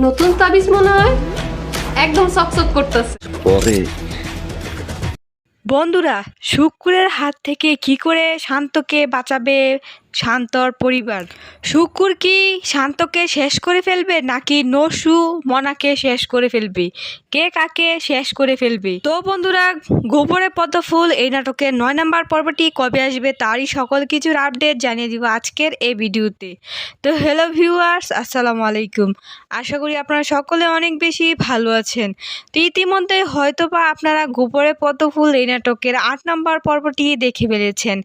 নতুন তাবিজ মনে হয়, একদম চকচক করতেছে। পরে বন্ধুরা, শুক্রের হাত থেকে কি করে শান্তকে বাঁচাবে শান্তর পরিবার? শুক্র কি শান্তকে শেষ করে ফেলবে নাকি নসু মনাকে শেষ করে ফেলবে? কে কাকে শেষ করে ফেলবে? তো বন্ধুরা, গোবরে পদ্ম ফুল এই নাটকের 9 নম্বর পর্বটি কবে আসবে তারই সকল কিছুর আপডেট জানিয়ে দিব আজকের এই ভিডিওতে। তো হ্যালো ভিউয়ার্স, আসসালামু আলাইকুম। আশা করি আপনারা সকলে অনেক বেশি ভালো আছেন। তো ইতিমধ্যে হয়তোবা আপনারা গোবরে পদ্ম ফুল এই নাটকের 8 নম্বর পর্বটি দেখে ফেলেছেন।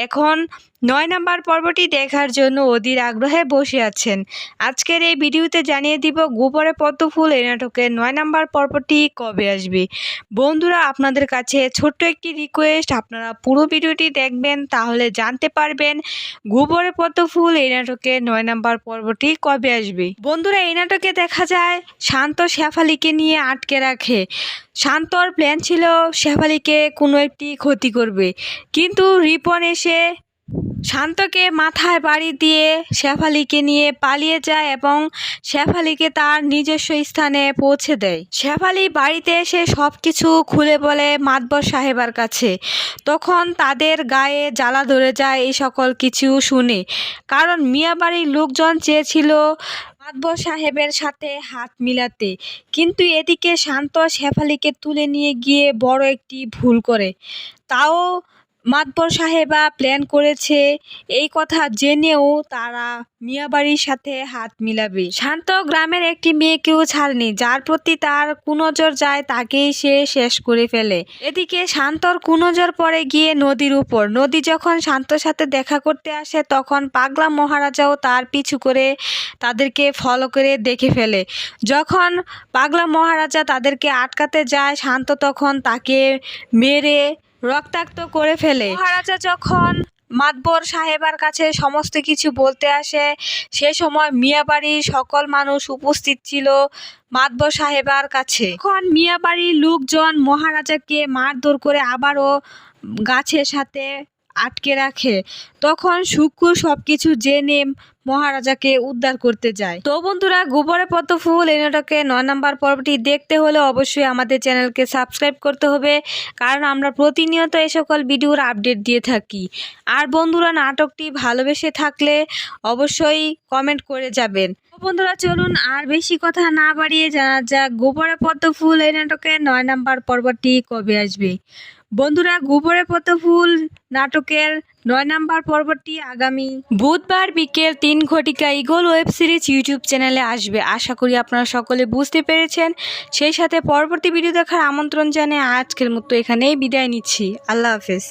এখন 9 নম্বর পর্বটি দেখার জন্য অধীর আগ্রহে বসে আছেন। আজকের এই ভিডিওতে জানিয়ে দিব গোবরে পদ্ম ফুল এই নাটকের 9 নম্বর পর্বটি কবে আসবে। বন্ধুরা, আপনাদের কাছে ছোট্ট একটি রিকোয়েস্ট, আপনারা পুরো ভিডিওটি দেখবেন, তাহলে জানতে পারবেন গোবরে পদ্ম ফুল এই নাটকের 9 নম্বর পর্বটি কবে আসবে। বন্ধুরা, এই নাটকে দেখা যায় শান্ত শেফালিকে নিয়ে আটকে রাখে। শান্তর প্ল্যান ছিল শেফালিকে কোনো একটি ক্ষতি করবে, কিন্তু রিপন এসে শান্তকে মাথায় বাড়ি দিয়ে শেফালিকে নিয়ে পালিয়ে যায় এবং শেফালিকে তার নিজস্ব স্থানে পৌঁছে দেয়। শেফালি বাড়িতে এসে সব কিছু খুলে বলে মাতবর সাহেবার কাছে। তখন তাদের গায়ে জ্বালা ধরে যায় এই সকল কিছু শুনে, কারণ মিয়াবাড়ির লোকজন চেয়েছিল মাতবর সাহেবের সাথে হাত মিলাতে, কিন্তু এদিকে শান্ত শেফালিকে তুলে নিয়ে গিয়ে বড় একটি ভুল করে। তাও মাতবর সাহেবা প্ল্যান করেছে, এই কথা জেনেও তারা মিয়াবাড়ির সাথে হাত মিলাবে। শান্ত গ্রামের একটি মেয়েকেও ছাড়েনি, যার প্রতি তার কুনজর যায় তাকেই সে শেষ করে ফেলে। এদিকে শান্তর কুনজর পড়ে গিয়ে নদীর উপর। নদী যখন শান্তর সাথে দেখা করতে আসে তখন পাগলা মহারাজাও তার পিছু করে তাদেরকে ফলো করে দেখে ফেলে। যখন পাগলা মহারাজা তাদেরকে আটকাতে যায়, শান্ত তখন তাকে মেরে রক্তাক্ত করে ফেলে। মহারাজা যখন মাতবর সাহেবার কাছে সমস্ত কিছু বলতে আসে, সে সময় মিয়াবাড়ির সকল মানুষ উপস্থিত ছিল মাতবর সাহেবার কাছে। তখন মিয়াবাড়ির লোকজন মহারাজাকে মারধর করে আবারও গাছের সাথে আটকে রাখে। তখন শুক্র সবকিছু জেনে মহারাজাকে উদ্ধার করতে যায়। তো বন্ধুরা, গোবরে পদ্ম ফুল এই নাটকে 9 নম্বর পর্বটি দেখতে হলে অবশ্যই আমাদের চ্যানেলকে সাবস্ক্রাইব করতে হবে, কারণ আমরা প্রতিনিয়ত এই সকল ভিডিওর আপডেট দিয়ে থাকি। আর বন্ধুরা, নাটকটি ভালোবেসে থাকলে অবশ্যই কমেন্ট করে যাবেন। তো বন্ধুরা, চলুন আর বেশি কথা না বাড়িয়ে জানা যাক গোবরে পদ্ম ফুল এই নাটকের 9 নম্বর পর্বটি কবে আসবে। বন্ধুরা, গোবরে পদ্ম ফুল নাটকের 9 নম্বর পর্বটি আগামী বুধবার বিকেল 3 ঘটিকা ইগল ওয়েব সিরিজ ইউটিউব চ্যানেলে আসবে। আশা করি আপনারা সকলে বুঝতে পেরেছেন। সেই সাথে পরবর্তী ভিডিও দেখার আমন্ত্রণ জানিয়ে আজকের মতো এখানেই বিদায় নিচ্ছি। আল্লাহ হাফেজ।